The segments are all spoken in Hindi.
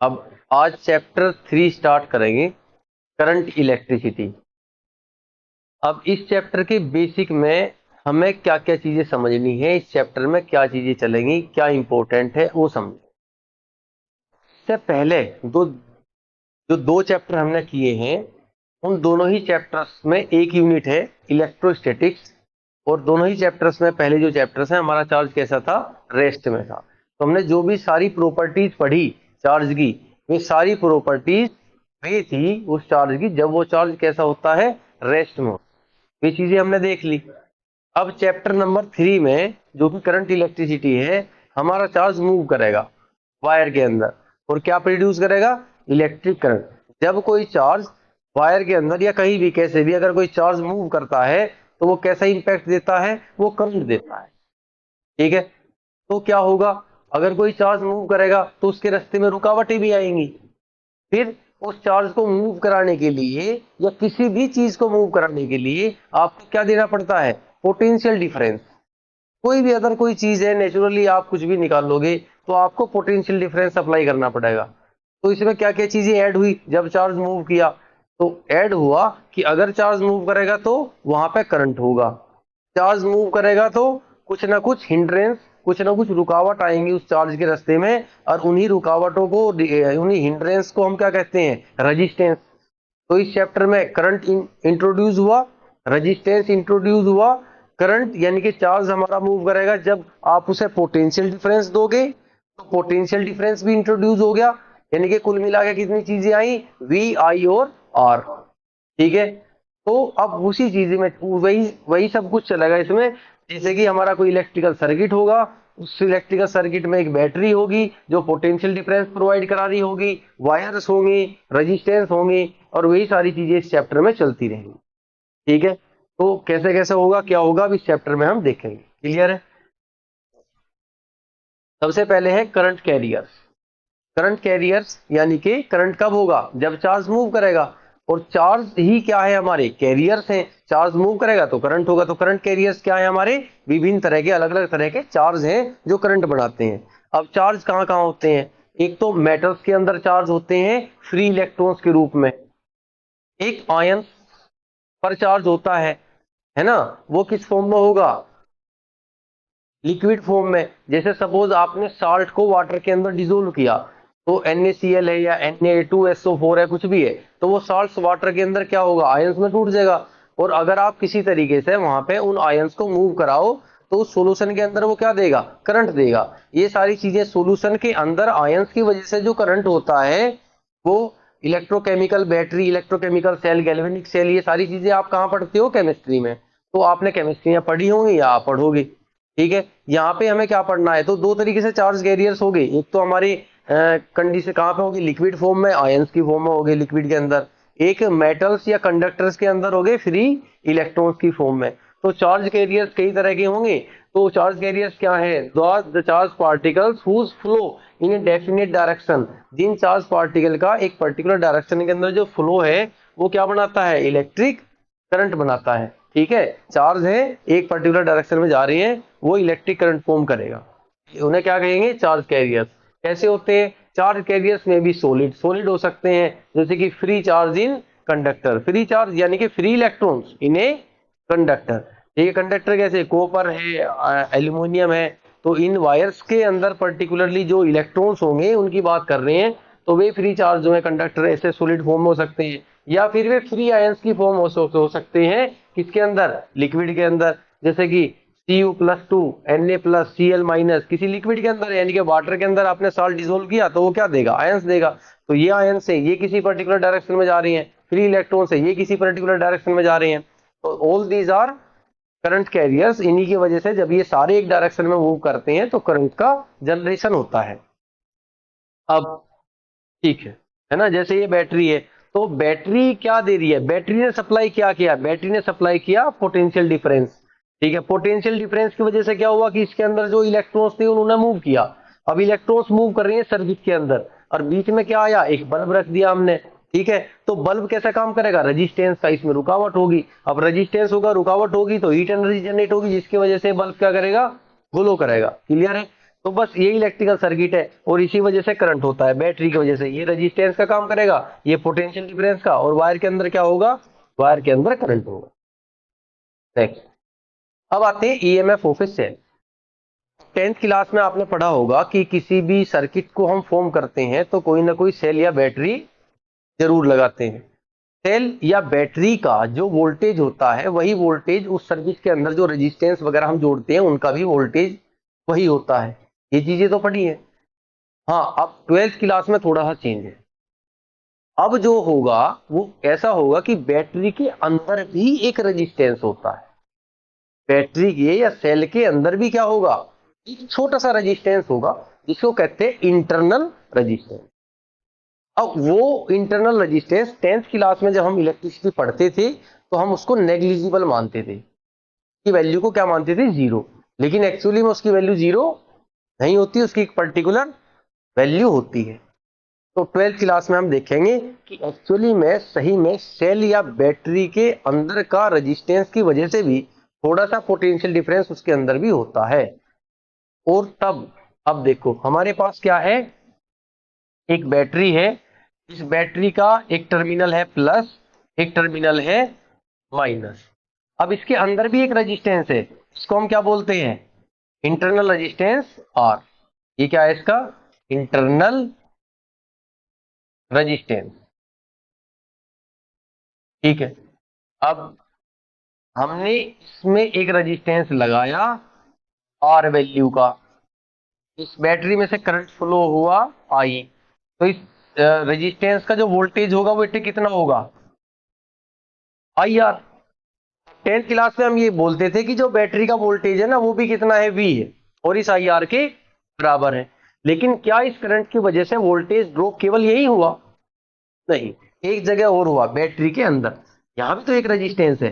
अब आज चैप्टर 3 स्टार्ट करेंगे, करंट इलेक्ट्रिसिटी। अब इस चैप्टर के बेसिक में हमें क्या क्या चीजें समझनी है, इस चैप्टर में क्या चीजें चलेंगी, क्या इंपॉर्टेंट है वो समझ। इससे पहले दो चैप्टर हमने किए हैं, उन दोनों ही चैप्टर्स में एक यूनिट है इलेक्ट्रोस्टैटिक्स, और दोनों ही चैप्टर्स में पहले जो चैप्टर्स हैं हमारा चार्ज कैसा था, रेस्ट में था। तो हमने जो भी सारी प्रॉपर्टीज पढ़ी चार्ज की, वे सारी प्रॉपर्टीज वे थी उस चार्ज की जब वो चार्ज कैसा होता है, रेस्ट में। ये चीजें हमने देख ली। अब चैप्टर नंबर 3 में जो कि करंट इलेक्ट्रिसिटी है, हमारा चार्ज मूव करेगा वायर के अंदर और क्या प्रोड्यूस करेगा, इलेक्ट्रिक करंट। जब कोई चार्ज वायर के अंदर या कहीं भी कैसे भी अगर कोई चार्ज मूव करता है तो वो कैसा इंपैक्ट देता है, वो करंट देता है। ठीक है, तो क्या होगा, अगर कोई चार्ज मूव करेगा तो उसके रास्ते में रुकावटें भी आएंगी। फिर उस चार्ज को मूव कराने के लिए या किसी भी चीज को मूव कराने के लिए आपको क्या देना पड़ता है, पोटेंशियल डिफरेंस। कोई भी अगर कोई चीज है, नेचुरली आप कुछ भी निकाल लोगे तो आपको पोटेंशियल डिफरेंस अप्लाई करना पड़ेगा। तो इसमें क्या क्या चीजें ऐड हुई जब चार्ज मूव किया, तो ऐड हुआ कि अगर चार्ज मूव करेगा तो वहां पे करंट होगा, चार्ज मूव करेगा तो कुछ ना कुछ हिंड्रेंस, कुछ ना कुछ रुकावट आएंगी उस चार्ज के रास्ते में, और उन्हीं रुकावटों को, उन्हीं हिंड्रेंस को हम क्या कहते हैं, रेजिस्टेंस। तो इस चैप्टर में करंट इंट्रोड्यूस हुआ, रेजिस्टेंस इंट्रोड्यूस हुआ। करंट यानी कि चार्ज हमारा मूव करेगा जब आप उसे पोटेंशियल डिफरेंस दोगे, तो पोटेंशियल डिफरेंस भी इंट्रोड्यूस हो गया। यानी कि कुल मिला के कितनी चीजें आई, वी, आई और आर। ठीक है, तो अब उसी चीज में वही वही सब कुछ चलेगा इसमें। जैसे कि हमारा कोई इलेक्ट्रिकल सर्किट होगा, उस इलेक्ट्रिकल सर्किट में एक बैटरी होगी जो पोटेंशियल डिफरेंस प्रोवाइड करा रही होगी, वायर्स होंगे, रेजिस्टेंस होंगे, और वही सारी चीजें इस चैप्टर में चलती रहेंगी। ठीक है, तो कैसे कैसे होगा, क्या होगा, अब इस चैप्टर में हम देखेंगे। क्लियर है। सबसे पहले है करंट कैरियर्स। करंट कैरियर्स यानी कि करंट कब होगा, जब चार्ज मूव करेगा। और चार्ज ही क्या है, हमारे कैरियर्स हैं। चार्ज मूव करेगा तो करंट होगा। तो करंट कैरियर्स क्या है, हमारे विभिन्न तरह के, अलग अलग तरह के चार्ज हैं जो करंट बनाते हैं। अब चार्ज कहाँ कहाँ होते हैं, एक तो मेटल्स के अंदर चार्ज होते हैं फ्री इलेक्ट्रॉन्स के रूप में, एक आयन पर चार्ज होता है ना। वो किस फॉर्म में होगा, लिक्विड फॉर्म में। जैसे सपोज आपने साल्ट को वाटर के अंदर डिजोल्व किया, तो NaCl है या Na2SO4 है, कुछ भी है, तो वो साल्ट वाटर के अंदर क्या होगा, आयंस में टूट जाएगा। और अगर आप किसी तरीके से वहां पे उन आयंस को मूव कराओ तो उस सॉल्यूशन के अंदर वो क्या देगा, करंट देगा। ये सारी चीजें सॉल्यूशन के अंदर आयंस की वजह से जो करंट होता है, वो electrochemical battery, electrochemical cell, galvanic cell, ये सारी चीजें आप कहाँ पढ़ते हो, केमिस्ट्री में। तो आपने केमिस्ट्री में पढ़ी होंगी या आप पढ़ोगे। ठीक है, यहाँ पे हमें क्या पढ़ना है, तो दो तरीके से चार्ज कैरियर्स हो गए। एक तो हमारी कंडीशन कहाँ पे होगी, लिक्विड फॉर्म में, आयंस की फॉर्म में हो गए लिक्विड के अंदर। एक मेटल्स या कंडक्टर्स के अंदर हो गए फ्री इलेक्ट्रॉन्स की फॉर्म में। तो चार्ज कैरियर्स कई तरह के होंगे। तो चार्ज कैरियर्स क्या है, the charge particles whose flow in a definite direction. जिन चार्ज पार्टिकल का एक पर्टिकुलर डायरेक्शन के अंदर जो फ्लो है, वो क्या बनाता है, इलेक्ट्रिक करंट बनाता है। ठीक है, चार्ज है एक पर्टिकुलर डायरेक्शन में जा रही है, वो इलेक्ट्रिक करंट फॉर्म करेगा। उन्हें क्या कहेंगे, चार्ज कैरियर्स। कैसे होते हैं चार्ज कैरियर्स में भी, सॉलिड सॉलिड हो सकते हैं, जैसे कि free charge in conductor. Free charge यानी कि free electrons in a conductor. ठीक है, कंडक्टर कैसे, कॉपर है, एल्यूमिनियम है। तो इन वायर्स के अंदर पर्टिकुलरली जो इलेक्ट्रॉन्स होंगे उनकी बात कर रहे हैं, तो वे फ्री चार्ज जो है कंडक्टर ऐसे सॉलिड फॉर्म हो सकते हैं, या फिर वे फ्री आयंस की फॉर्म हो सकते हैं किसके अंदर, लिक्विड के अंदर। जैसे कि Cu+2 Na+Cl- किसी लिक्विड के अंदर, यानी कि वाटर के अंदर आपने साल्ट डिसोल्व किया तो वो क्या देगा, आयंस देगा। तो ये आयंस है, ये किसी पर्टिकुलर डायरेक्शन में जा रही हैं, फ्री इलेक्ट्रॉन्स है, ये किसी पर्टिकुलर डायरेक्शन में जा रही हैं। तो all these are current carriers. इन्हीं की वजह से जब ये सारे एक डायरेक्शन में मूव करते हैं तो करंट का जनरेशन होता है। अब ठीक है ना, जैसे ये बैटरी है, तो बैटरी क्या दे रही है, बैटरी ने सप्लाई क्या किया, बैटरी ने सप्लाई किया पोटेंशियल डिफरेंस। ठीक है, पोटेंशियल डिफरेंस की वजह से क्या हुआ कि इसके अंदर जो इलेक्ट्रॉन्स थे उन्होंने मूव किया। अब इलेक्ट्रॉन्स मूव कर रही है सर्किट के अंदर, और बीच में क्या आया, एक बल्ब रख दिया हमने। ठीक है, तो बल्ब कैसा काम करेगा, रेजिस्टेंस का इसमें रुकावट होगी। अब रेजिस्टेंस होगा, रुकावट होगी, तो हीट एनर्जी जनरेट होगी, जिसकी वजह से बल्ब क्या करेगा, ग्लो करेगा। क्लियर है। तो बस यही इलेक्ट्रिकल सर्किट है और इसी वजह से करंट होता है, बैटरी की वजह से। ये रेजिस्टेंस का काम करेगा, ये पोटेंशियल डिफरेंस का, और वायर के अंदर क्या होगा, वायर के अंदर करंट होगा। नेक्स्ट, अब आते हैं EMF of a cell. 10th class में आपने पढ़ा होगा कि किसी भी सर्किट को हम फॉर्म करते हैं तो कोई ना कोई सेल या बैटरी जरूर लगाते हैं। सेल या बैटरी का जो वोल्टेज होता है वही वोल्टेज उस सर्किट के अंदर जो रेजिस्टेंस वगैरह हम जोड़ते हैं उनका भी वोल्टेज वही होता है। ये चीजें तो पढ़ी है। हाँ, अब 12th क्लास में थोड़ा सा चेंज है। अब जो होगा वो ऐसा होगा कि बैटरी के अंदर भी एक रेजिस्टेंस होता है। बैटरी के या सेल के अंदर भी क्या होगा, एक छोटा सा रेजिस्टेंस होगा जिसको कहते हैं इंटरनल रेजिस्टेंस। अब वो इंटरनल रेजिस्टेंस 10th क्लास में जब हम इलेक्ट्रिसिटी पढ़ते थे तो हम उसको नेग्लिजिबल मानते थे, की वैल्यू को क्या मानते थे, जीरो। लेकिन एक्चुअली में उसकी वैल्यू जीरो नहीं होती, उसकी एक पर्टिकुलर वैल्यू होती है। तो 12th क्लास में हम देखेंगे कि एक्चुअली में सही में सेल या बैटरी के अंदर का रेजिस्टेंस की वजह से भी थोड़ा सा पोटेंशियल डिफरेंस उसके अंदर भी होता है। और तब अब देखो हमारे पास क्या है, एक बैटरी है, इस बैटरी का एक टर्मिनल है प्लस, एक टर्मिनल है माइनस। अब इसके अंदर भी एक रेजिस्टेंस है, इसको हम क्या बोलते हैं, इंटरनल रेजिस्टेंस आर। ये क्या है इसका, इंटरनल रेजिस्टेंस। ठीक है, अब हमने इसमें एक रेजिस्टेंस लगाया आर वैल्यू का, इस बैटरी में से करंट फ्लो हुआ आई, तो इस रेजिस्टेंस का जो वोल्टेज होगा वो कितना होगा, आई आर। 10th क्लास में हम ये बोलते थे कि जो बैटरी का वोल्टेज है ना वो भी कितना है, वी है, और इस आई आर के बराबर है। लेकिन क्या इस करंट की वजह से वोल्टेज ड्रॉप केवल यही हुआ, नहीं, एक जगह और हुआ, बैटरी के अंदर। यहां भी तो एक रेजिस्टेंस है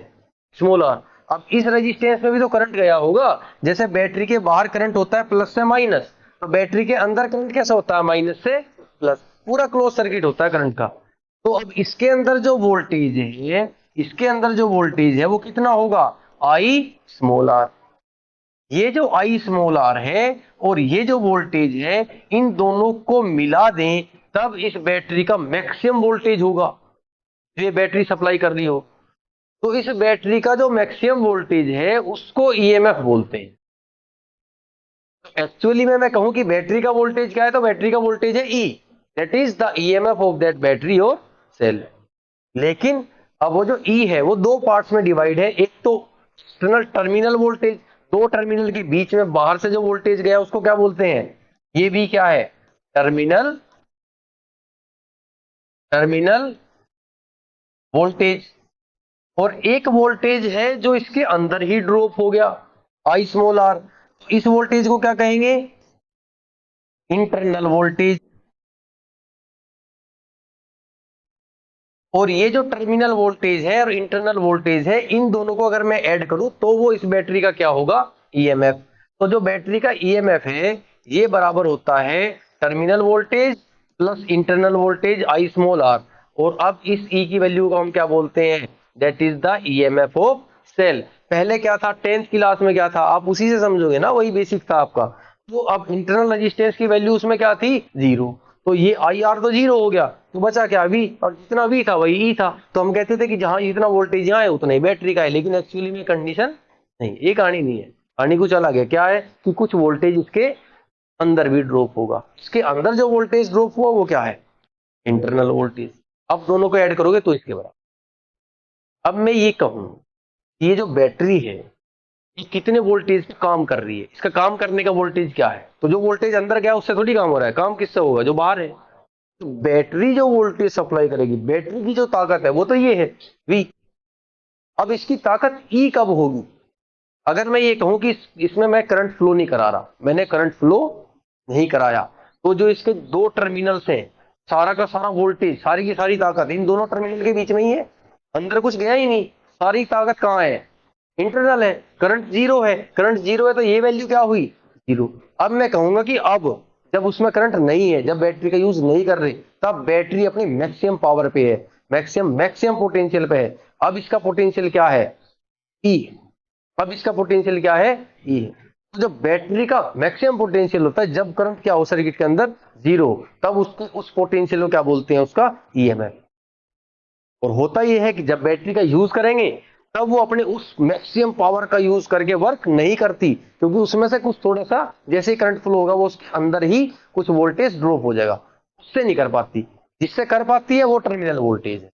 स्मॉल आर। अब इस रेजिस्टेंस में भी तो करंट गया होगा, जैसे बैटरी के बाहर करंट होता है प्लस से माइनस, तो बैटरी के अंदर करंट कैसा होता है, माइनस से प्लस, पूरा क्लोज सर्किट होता है करंट का। तो अब इसके अंदर जो वोल्टेज है, इसके अंदर जो वोल्टेज है वो कितना होगा, आई स्मॉल आर। ये जो आई स्मॉल आर है और ये जो वोल्टेज है, इन दोनों को मिला दें तब इस बैटरी का मैक्सिमम वोल्टेज होगा, ये बैटरी सप्लाई कर रही हो। तो इस बैटरी का जो मैक्सिमम वोल्टेज है उसको ईएमएफ बोलते हैं। एक्चुअली में मैं कहूं कि बैटरी का वोल्टेज क्या है, तो बैटरी का वोल्टेज है E, that is the EMF of that battery और सेल। लेकिन अब वो जो ई है वो दो पार्ट्स में डिवाइड है, एक तो एक्सटर्नल टर्मिनल वोल्टेज, दो टर्मिनल के बीच में बाहर से जो वोल्टेज गया उसको क्या बोलते हैं, ये भी क्या है, टर्मिनल टर्मिनल वोल्टेज। और एक वोल्टेज है जो इसके अंदर ही ड्रॉप हो गया, आई स्मॉल आर, इस वोल्टेज को क्या कहेंगे, इंटरनल वोल्टेज। और ये जो टर्मिनल वोल्टेज है और इंटरनल वोल्टेज है, इन दोनों को अगर मैं ऐड करूं तो वो इस बैटरी का क्या होगा, ईएमएफ। तो जो बैटरी का ईएमएफ है ये बराबर होता है terminal voltage plus internal voltage I small R. और अब इस ई की वैल्यू को हम क्या बोलते हैं, that is the EMF of cell. पहले क्या था 10th क्लास में, क्या था आप उसी से समझोगे ना, वही बेसिक था आपका। तो अब इंटरनल रेजिस्टेंस की वैल्यू उसमें क्या थी, जीरो, तो ये आई आर तो जीरो हो गया, तो बचा क्या वी, और जितना वी था वही ई था। तो हम कहते थे कि जहां जितना वोल्टेज यहाँ है उतना ही बैटरी का है, लेकिन एक्चुअली में कंडीशन नहीं, ये कहानी नहीं है। कहानी कुछ अलग है, क्या है कि कुछ वोल्टेज इसके अंदर भी ड्रॉप होगा, इसके अंदर जो वोल्टेज ड्रॉप हुआ वो क्या है, इंटरनल वोल्टेज। अब दोनों को ऐड करोगे तो इसके बराबर। अब मैं ये कहूं, ये जो बैटरी है ये कितने वोल्टेज पे काम कर रही है, इसका काम करने का वोल्टेज क्या है, तो जो वोल्टेज अंदर गया उससे थोड़ी काम हो रहा है, काम किससे होगा, जो बाहर है। तो बैटरी जो वोल्टेज सप्लाई करेगी, बैटरी की जो ताकत है वो तो ये है वी। अब इसकी ताकत ई कब होगी, अगर मैं ये कहूं कि इसमें मैं करंट फ्लो नहीं करा रहा, मैंने करंट फ्लो नहीं कराया, तो जो इसके दो टर्मिनल्स हैं, सारा का सारा वोल्टेज, सारी की सारी ताकत इन दोनों टर्मिनल के बीच में ही है, अंदर कुछ गया ही नहीं, सारी ताकत कहाँ है, इंटरनल है। करंट जीरो है, करंट जीरो है तो ये वैल्यू क्या हुई, जीरो। अब मैं कहूंगा कि अब जब उसमें करंट नहीं है, जब बैटरी का यूज नहीं कर रही, तब बैटरी अपनी मैक्सिमम पावर पे है, मैक्सिमम मैक्सिमम पोटेंशियल पे है। अब इसका पोटेंशियल क्या है, ई। अब इसका पोटेंशियल क्या है, ई। तो जब बैटरी का मैक्सिमम पोटेंशियल होता है, जब करंट क्या हो सर्किट के अंदर, जीरो, तब उसको उस पोटेंशियल को क्या बोलते हैं, उसका ईएमएफ। और होता यह है कि जब बैटरी का यूज करेंगे तब वो अपने उस मैक्सिमम पावर का यूज करके वर्क नहीं करती, क्योंकि उसमें से कुछ थोड़ा सा जैसे ही करंट फ्लो होगा वो उसके अंदर ही कुछ वोल्टेज ड्रॉप हो जाएगा, उससे नहीं कर पाती। जिससे कर पाती है वो टर्मिनल वोल्टेज है।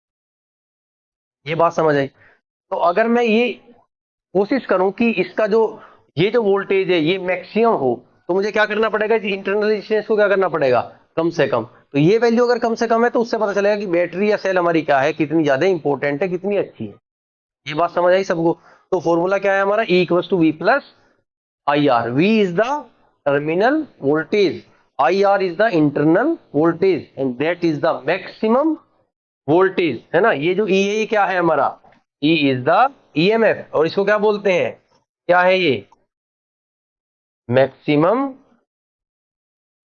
ये बात समझ आई? तो अगर मैं ये कोशिश करूं कि इसका जो ये जो वोल्टेज है ये मैक्सिमम हो, तो मुझे क्या करना पड़ेगा कि इंटरनल रेजिस्टेंस को क्या करना पड़ेगा, कम से कम। तो ये वैल्यू अगर कम से कम है तो उससे पता चलेगा कि बैटरी या सेल हमारी क्या है, कितनी ज्यादा इंपॉर्टेंट है, कितनी अच्छी है। ये बात समझ आई सबको? तो फॉर्मूला क्या है हमारा, E equals to V plus I R. V is the terminal voltage, I R is the internal voltage, and that is the maximum voltage, है ना। ये जो E है ये क्या है हमारा, E इज द ईएमएफ, और इसको क्या बोलते हैं, क्या है ये, मैक्सिमम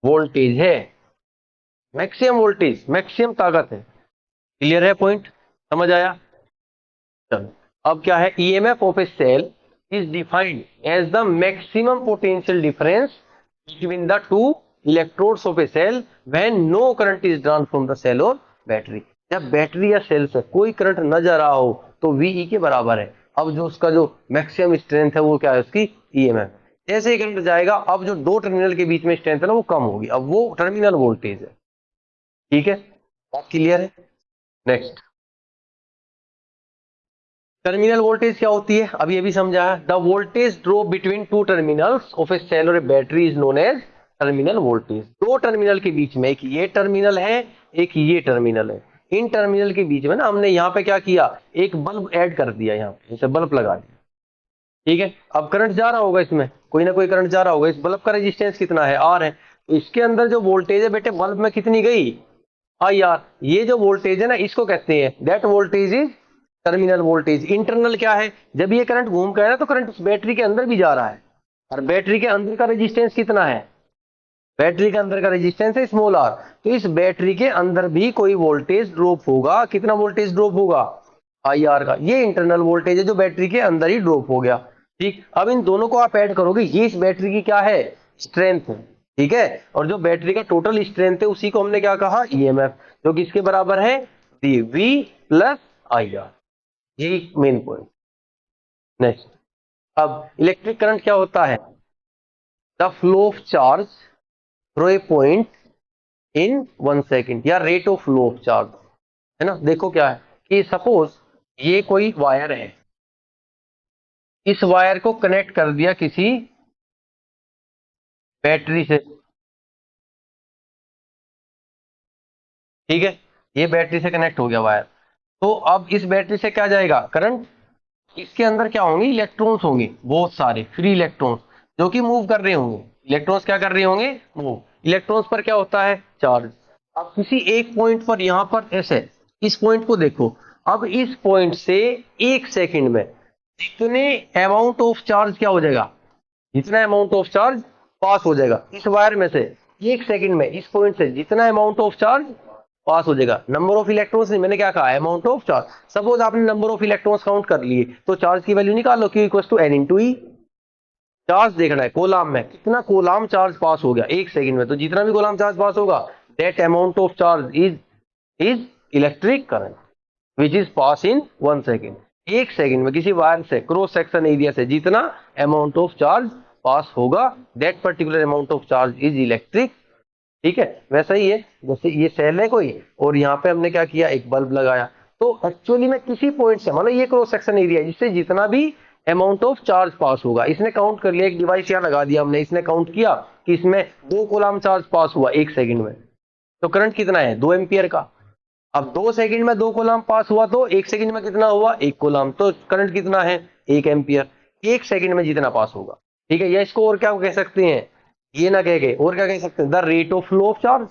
वोल्टेज है। मैक्सिमम वोल्टेज, मैक्सिमम ताकत है। क्लियर है पॉइंट, समझ आया? चलो, अब क्या है, EMF of a cell is defined as the maximum potential difference between the two electrodes of a cell when no current is drawn from the cell or battery. जब बैटरी या सेल से कोई करंट न जा रहा हो तो वीई के बराबर है। अब जो उसका जो मैक्सिमम स्ट्रेंथ है वो क्या है, उसकी ईएमएफ। जैसे ही करंट जाएगा, अब जो दो टर्मिनल के बीच में स्ट्रेंथ है ना वो कम होगी, अब वो टर्मिनल वोल्टेज है। ठीक है, बात क्लियर है? नेक्स्ट, टर्मिनल वोल्टेज क्या होती है, अब ये भी समझा है। The voltage drop between two terminals of a cell और a battery is known as terminal voltage. दो टर्मिनल के बीच में, एक ये टर्मिनल है, एक ये टर्मिनल है, इन टर्मिनल के बीच में ना हमने यहाँ पे क्या किया, एक बल्ब ऐड कर दिया, यहाँ पे जैसे बल्ब लगा दिया। ठीक है, अब करंट जा रहा होगा, इसमें कोई ना कोई करंट जा रहा होगा। इस बल्ब का रेजिस्टेंस कितना है, आर है। तो इसके अंदर जो वोल्टेज है बेटे बल्ब में कितनी गई, आई आर। ये जो वोल्टेज है ना इसको कहते हैं, that voltage is terminal voltage. Internal क्या है, जब ये करंट घूम कर है ना तो करंट उस बैटरी के अंदर भी जा रहा है, और बैटरी के अंदर का रेजिस्टेंस कितना है, बैटरी के अंदर का रेजिस्टेंस है स्मॉल आर। तो इस बैटरी के अंदर भी कोई वोल्टेज ड्रॉप होगा, कितना वोल्टेज ड्रॉप होगा, आई आर का। ये इंटरनल वोल्टेज है जो बैटरी के अंदर ही ड्रॉप हो गया। ठीक, अब इन दोनों को आप ऐड करोगे, ये इस बैटरी की क्या है, स्ट्रेंथ है। ठीक है, और जो बैटरी का टोटल स्ट्रेंथ है उसी को हमने क्या कहा, ईएमएफ, जो किसके बराबर है, वी प्लस आई आर। यही मेन पॉइंट। नेक्स्ट, अब इलेक्ट्रिक करंट क्या होता है, the flow of charge through a point in 1 second, या rate of flow of charge, है ना। देखो क्या है कि सपोज ये कोई वायर है, इस वायर को कनेक्ट कर दिया किसी बैटरी से। ठीक है, ये बैटरी से कनेक्ट हो गया वायर। तो अब इस बैटरी से क्या जाएगा करंट, इसके अंदर क्या होंगे, इलेक्ट्रॉन्स होंगे, बहुत सारे फ्री इलेक्ट्रॉन्स जो कि मूव कर रहे होंगे। इलेक्ट्रॉन्स क्या कर रहे होंगे, मूव। इलेक्ट्रॉन्स पर क्या होता है, चार्ज। अब किसी एक पॉइंट पर, यहां पर ऐसे, इस पॉइंट को देखो, अब इस पॉइंट से 1 सेकंड में जितने अमाउंट ऑफ चार्ज क्या हो जाएगा, जितना अमाउंट ऑफ चार्ज पास हो जाएगा इस वायर में से, 1 सेकंड में इस पॉइंट से जितना अमाउंट ऑफ चार्ज पास हो जाएगा। नंबर ऑफ इलेक्ट्रॉन्स नहीं, मैंने क्या कहा, अमाउंट ऑफ चार्ज। सपोज आपने नंबर ऑफ इलेक्ट्रॉन्स काउंट कर लिए, तो चार्ज की वैल्यू निकाल लो, Q equal to N into e. Charge देखना है कोलाम में, कितना कोलाम चार्ज पास हो गया 1 सेकंड में। तो जितना भी कोलाम चार्ज पास होगा, that amount of charge is electric current which is pass in 1 second. 1 second में किसी वायर से, क्रॉस सेक्शन एरिया से जितना अमाउंट ऑफ चार्ज पास होगा, that particular amount of charge is electric. ठीक है, वैसा ही है, जैसे ये सेल है कोई, और यहाँ पे हमने क्या किया, एक बल्ब लगाया। तो एक्चुअली में किसी पॉइंट से, मतलब ये क्रॉस सेक्शन एरिया है जिससे जितना भी अमाउंट ऑफ चार्ज पास होगा, इसने काउंट कर लिया, एक डिवाइस यहाँ लगा दिया हमने, इसने काउंट किया कि इसमें 2 कूलम चार्ज पास हुआ 1 सेकंड में। तो करंट कितना है, 2 एम्पियर का। अब 2 सेकंड में 2 कूलम पास हुआ, तो 1 सेकंड में कितना हुआ, 1 कूलम। तो करंट कितना है, 1 एम्पियर, 1 सेकंड में जितना पास होगा। ठीक है, या इसको और क्या कह सकते हैं, ये ना कह के और क्या कह सकते हैं, the rate of flow of charge.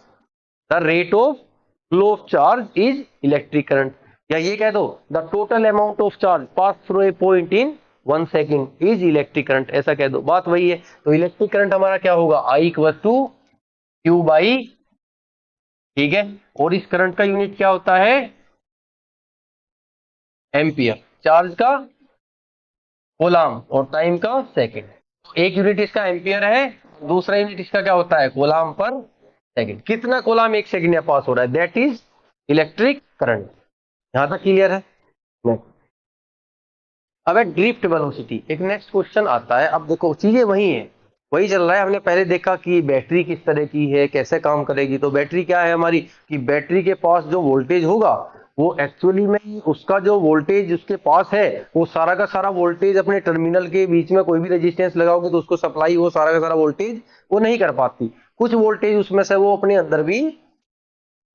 The rate of flow of charge is electric current. या ये कह दो, the total amount of charge pass through a point in 1 second is electric current, ऐसा कह दो, बात वही है। तो इलेक्ट्रिक करंट हमारा क्या होगा, I equal to Q by, ठीक है, और इस करंट का यूनिट क्या होता है, एम्पियर। चार्ज का कोलाम और टाइम का सेकंड। एक यूनिट इसका एम्पियर है, दूसरा यूनिट इसका क्या होता है, कूलम पर सेकंड। कितना कूलम एक सेकंड में पास हो रहा है, दैट इज इलेक्ट्रिक करंट। यहां तक क्लियर है। Next. अब है ड्रिफ्ट वेलोसिटी, एक नेक्स्ट क्वेश्चन आता है। अब देखो चीजें वही है, वही चल रहा है। हमने पहले देखा कि बैटरी किस तरह की है, कैसे काम करेगी। तो बैटरी क्या है हमारी, कि बैटरी के पास जो वोल्टेज होगा वो एक्चुअली में उसका जो वोल्टेज उसके पास है वो सारा का सारा वोल्टेज अपने टर्मिनल के बीच में कोई भी रेजिस्टेंस लगाओगे तो उसको सप्लाई वो सारा का सारा वोल्टेज वो नहीं कर पाती। कुछ वोल्टेज उसमें से वो अपने अंदर भी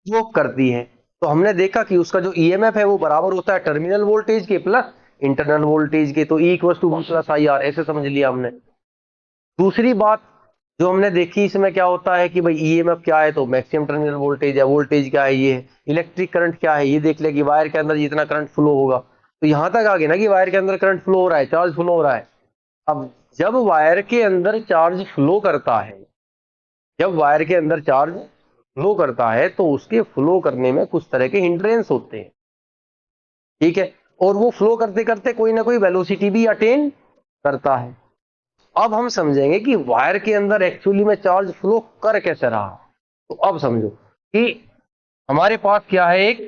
वो करती है। तो हमने देखा कि उसका जो ईएमएफ है वो बराबर होता है टर्मिनल वोल्टेज के प्लस इंटरनल वोल्टेज के। तो E = V + IR ऐसे समझ लिया हमने। दूसरी बात जो हमने देखी इसमें क्या होता है कि भाई ईएमएफ क्या है, तो मैक्सिमम टर्मिनल वोल्टेज है। वोल्टेज क्या है, ये है। इलेक्ट्रिक करंट क्या है, ये देख ले कि वायर के अंदर जितना करंट फ्लो होगा। तो यहां तक आ गया ना कि वायर के अंदर करंट फ्लो हो रहा है, चार्ज फ्लो हो रहा है। अब जब वायर के अंदर चार्ज फ्लो करता है, जब वायर के अंदर चार्ज फ्लो करता है तो उसके फ्लो करने में कुछ तरह के हिंड्रेंस होते हैं, ठीक है। और वो फ्लो करते करते कोई ना कोई वेलोसिटी भी अटेन करता है। अब हम समझेंगे कि वायर के अंदर एक्चुअली में चार्ज फ्लो कर कैसे रहा। तो अब समझो कि हमारे पास क्या है, एक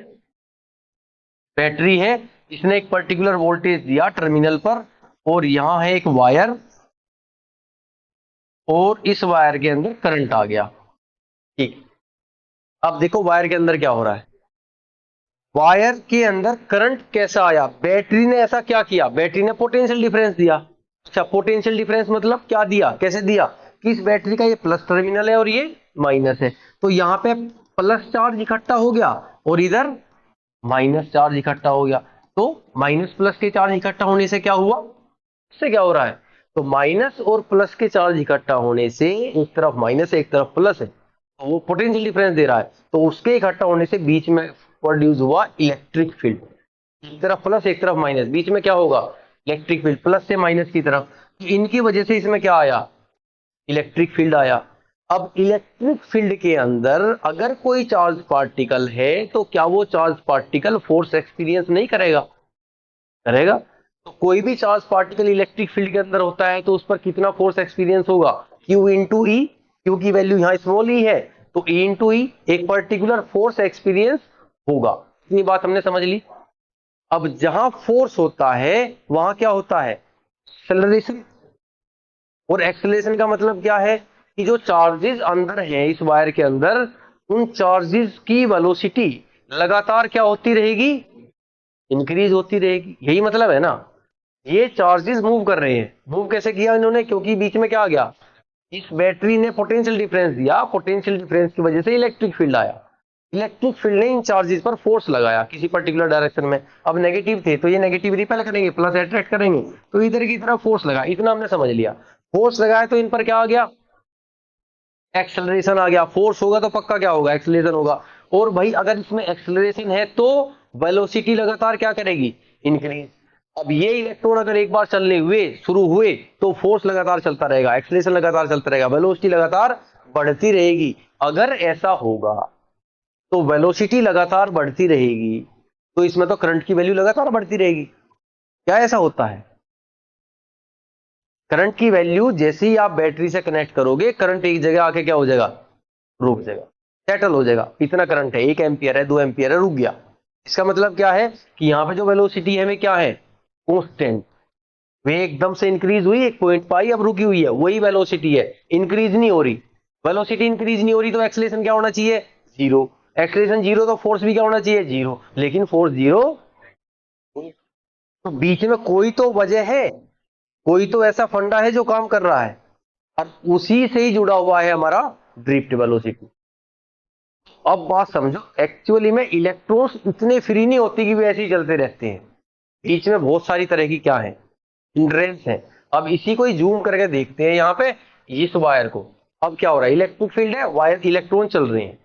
बैटरी है, इसने एक पर्टिकुलर वोल्टेज दिया टर्मिनल पर, और यहां है एक वायर, और इस वायर के अंदर करंट आ गया, ठीक। अब देखो वायर के अंदर क्या हो रहा है, वायर के अंदर करंट कैसा आया, बैटरी ने ऐसा क्या किया, बैटरी ने पोटेंशियल डिफरेंस दिया। अच्छा, पोटेंशियल डिफरेंस मतलब क्या दिया, कैसे दिया, कि इस बैटरी का ये प्लस टर्मिनल है और ये माइनस है, तो यहाँ पे प्लस चार्ज इकट्ठा हो गया और इधर माइनस चार्ज इकट्ठा हो गया। तो माइनस प्लस के चार्ज इकट्ठा होने से क्या हुआ, इससे क्या हो रहा है, तो माइनस और प्लस के चार्ज इकट्ठा होने से एक तरफ माइनस है एक तरफ प्लस है, तो वो पोटेंशियल डिफरेंस दे रहा है। तो उसके इकट्ठा होने से बीच में प्रोड्यूस हुआ इलेक्ट्रिक फील्ड। एक तरफ प्लस एक तरफ माइनस, बीच में क्या होगा, इलेक्ट्रिक फील्ड, प्लस से माइनस की तरफ। तो इनकी वजह से इसमें क्या आया, इलेक्ट्रिक फील्ड आया। अब इलेक्ट्रिक फील्ड के अंदर अगर कोई चार्ज पार्टिकल है तो क्या वो चार्ज पार्टिकल फोर्स एक्सपीरियंस नहीं करेगा, करेगा। तो कोई भी चार्ज पार्टिकल इलेक्ट्रिक फील्ड के अंदर होता है तो उस पर कितना फोर्स एक्सपीरियंस होगा, Q इंटू ई। क्यू की वैल्यू यहाँ स्मॉल ई है, तो E इंटू ई एक पर्टिकुलर फोर्स एक्सपीरियंस होगा। इतनी बात हमने समझ ली। अब जहां फोर्स होता है वहां क्या होता है, एक्सेलरेशन। और एक्सेलरेशन का मतलब क्या है, कि जो चार्जेस अंदर है इस वायर के अंदर, उन चार्जेस की वेलोसिटी लगातार क्या होती रहेगी, इंक्रीज होती रहेगी। यही मतलब है ना। ये चार्जेस मूव कर रहे हैं, मूव कैसे किया इन्होंने, क्योंकि बीच में क्या आ गया, इस बैटरी ने पोटेंशियल डिफरेंस दिया, पोटेंशियल डिफरेंस की वजह से इलेक्ट्रिक फील्ड आया। इलेक्ट्रिक फील्ड ने इन चार्जेस पर फोर्स लगाया किसी पर्टिकुलर डायरेक्शन में। अब नेगेटिव थे तो ये नेगेटिव रिपेल करेंगे, प्लस अट्रैक्ट करेंगे, तो इधर की तरफ फोर्स लगा। इतना हमने समझ लिया। फोर्स लगाया तो इन पर क्या आ गया, एक्सेलरेशन आ गया। फोर्स होगा तो पक्का क्या होगा, एक्सेलरेशन होगा। और भाई अगर इसमें एक्सेलरेशन है तो वेलोसिटी लगातार क्या करेगी, इंक्रीज। अब ये इलेक्ट्रॉन अगर एक बार चलने हुए शुरू हुए तो फोर्स लगातार चलता रहेगा, एक्सेलरेशन लगातार चलता रहेगा, वेलोसिटी लगातार बढ़ती रहेगी। अगर ऐसा होगा तो वेलोसिटी लगातार बढ़ती रहेगी तो इसमें तो करंट की वैल्यू लगातार बढ़ती रहेगी। क्या ऐसा होता है, करंट की वैल्यू जैसे ही आप बैटरी से कनेक्ट करोगे करंट एक जगह आके क्या हो जाएगा, रुक जाएगा, सेटल हो जाएगा। इतना करंट है, 1 एम्पियर है, 2 एम्पियर है, रुक गया। इसका मतलब क्या है कि यहाँ पे जो वेलोसिटी है वे क्या है, कांस्टेंट। वे एकदम से इंक्रीज हुई, एक पॉइंट पाई, अब रुकी हुई है, वही वेलोसिटी है, इंक्रीज नहीं हो रही। वेलोसिटी इंक्रीज नहीं हो रही तो एक्सेलरेशन क्या होना चाहिए, जीरो। एक्सेलरेशन जीरो तो फोर्स भी क्या होना चाहिए, जीरो। लेकिन फोर्स जीरो, तो बीच में कोई तो वजह है, कोई तो ऐसा फंडा है जो काम कर रहा है, और उसी से ही जुड़ा हुआ है हमारा ड्रिफ्ट वेलोसिटी। अब बात समझो, एक्चुअली में इलेक्ट्रॉन्स इतने फ्री नहीं होते कि वे ऐसे ही चलते रहते हैं। बीच में बहुत सारी तरह की क्या है, हिंड्रेंस है। अब इसी को ही जूम करके देखते हैं यहाँ पे, इस वायर को। अब क्या हो रहा है, इलेक्ट्रिक फील्ड है, वायर इलेक्ट्रॉन चल रहे हैं।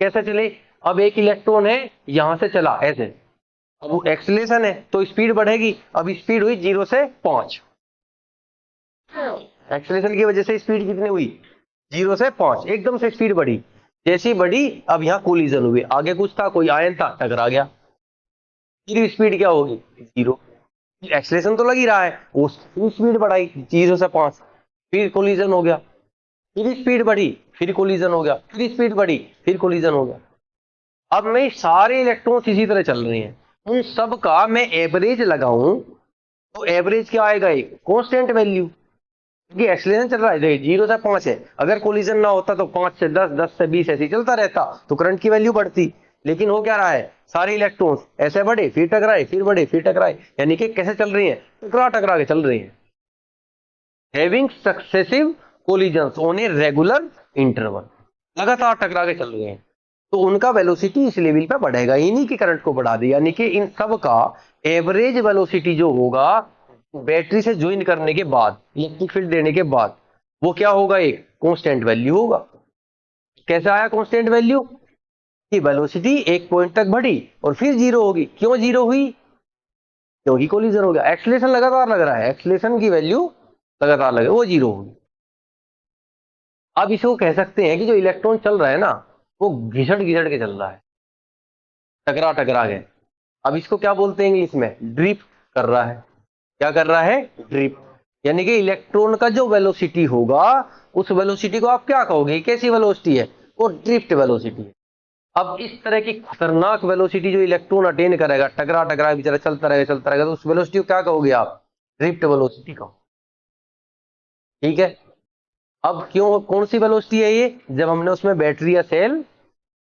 कैसे चले, अब एक इलेक्ट्रॉन है यहां से चला ऐसे, अब वो एक्सीलरेशन है तो स्पीड बढ़ेगी। अब स्पीड हुई 0 से 5, एक्सीलरेशन की वजह से स्पीड कितनी हुई, 0 से 5, एकदम से स्पीड बढ़ी। जैसी बढ़ी अब यहाँ कोलिजन हुए, आगे कुछ था, कोई आयन था, टकरा गया, फिर स्पीड क्या होगी, जीरो। एक्सीलरेशन तो लग ही रहा है, वो स्पीड बढ़ाई 0 से 5। फिर कोलिजन हो गया, फिर स्पीड बढ़ी, फिर कोलिजन हो गया, फिर स्पीड बढ़ी, फिर कोलिजन हो गया। अब मैं सारे इलेक्ट्रॉन्स इसी तरह चल रहे हैं, उन सब का मैं एवरेज लगाऊं तो एवरेज क्या आएगा, एक कांस्टेंट वैल्यू, क्योंकि एक्सीलरेशन चल रहा है, देखिए 0 से 5 है, अगर कोलिजन ना होता तो 5 से 10, 10 से 20 ऐसे ही चलता रहता तो करंट की वैल्यू बढ़ती। लेकिन हो क्या रहा है, सारे इलेक्ट्रॉन्स ऐसे बढ़े फिर टकराए, फिर बढ़े फिर टकराए, यानी कि कैसे चल रही है, टकरा टकरा के चल रही है, having successive collisions on a regular interval, लगातार टकरा के चल रहे हैं, तो उनका वेलोसिटी इस लेवल पे बढ़ेगा, इन्हीं की करंट को बढ़ा दी, यानी कि इन सब का एवरेज वेलोसिटी जो होगा बैटरी से ज्वाइन करने के बाद, इलेक्ट्रिक फील्ड देने के बाद, वो क्या होगा, एक कांस्टेंट वैल्यू होगा। कैसे आया कांस्टेंट वैल्यू, कि वेलोसिटी एक पॉइंट तक बढ़ी और फिर जीरो होगी, क्यों जीरो हुई, क्योंकि कोलिजन हो गया, एक्सीलरेशन लगातार लग रहा है, एक्सीलरेशन की वैल्यू लगातार लगे, वो जीरो होगी। अब इसको कह सकते हैं कि जो इलेक्ट्रॉन चल रहा है ना, वो घिसट घिसट के चल रहा है, टकरा टकरा के। अब इसको क्या बोलते हैं इंग्लिश में, ड्रिफ्ट कर रहा है। क्या कर रहा है, ड्रिफ्ट, यानी कि इलेक्ट्रॉन का जो वेलोसिटी होगा उस वेलोसिटी को आप क्या कहोगे, कैसी वेलोसिटी है, वो ड्रिफ्ट वेलोसिटी है। अब इस तरह की खतरनाक वेलोसिटी जो इलेक्ट्रॉन अटेन करेगा, टकरा टकरा बेचारा चलता रहेगा, तो उस वेलोसिटी को क्या कहोगे आप, ड्रिफ्ट वेलोसिटी कहो। ठीक है, अब क्यों, कौन सी वेलोसिटी है ये, जब हमने उसमें बैटरी या सेल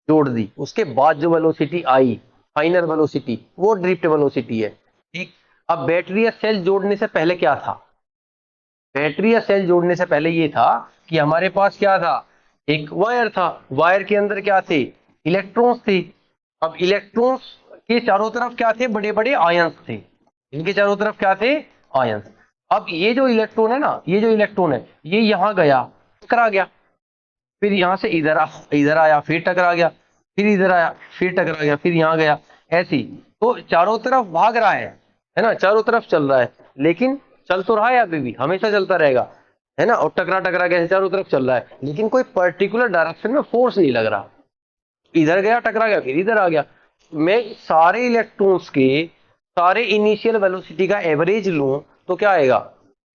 जोड़ दी उसके बाद जो वेलोसिटी आई, फाइनल वेलोसिटी, वो ड्रिफ्ट वेलोसिटी है। ठीक, अब बैटरी या सेल जोड़ने से पहले क्या था, बैटरी या सेल जोड़ने से पहले ये था कि हमारे पास क्या था, एक वायर था, वायर के अंदर क्या थे, इलेक्ट्रॉन्स थे। अब इलेक्ट्रॉन्स के चारों तरफ क्या थे, बड़े बड़े आयंस थे, इनके चारों तरफ क्या थे, आयंस। अब ये जो इलेक्ट्रॉन है ना, ये जो इलेक्ट्रॉन है, ये यहां गया, टकरा गया, फिर यहां से इधर आया, फिर टकरा गया, फिर इधर आया, फिर टकरा गया, फिर यहां गया, ऐसी। तो चारों तरफ भाग रहा है ना, चारों तरफ चल रहा है, लेकिन चल तो रहा है अभी भी, हमेशा चलता रहेगा, है ना, और टकरा टकरा के चारों तरफ चल रहा है, लेकिन कोई पर्टिकुलर डायरेक्शन में फोर्स नहीं लग रहा, इधर गया टकरा गया, फिर इधर आ गया। मैं सारे इलेक्ट्रॉन्स के सारे इनिशियल वेलोसिटी का एवरेज लूं तो क्या आएगा,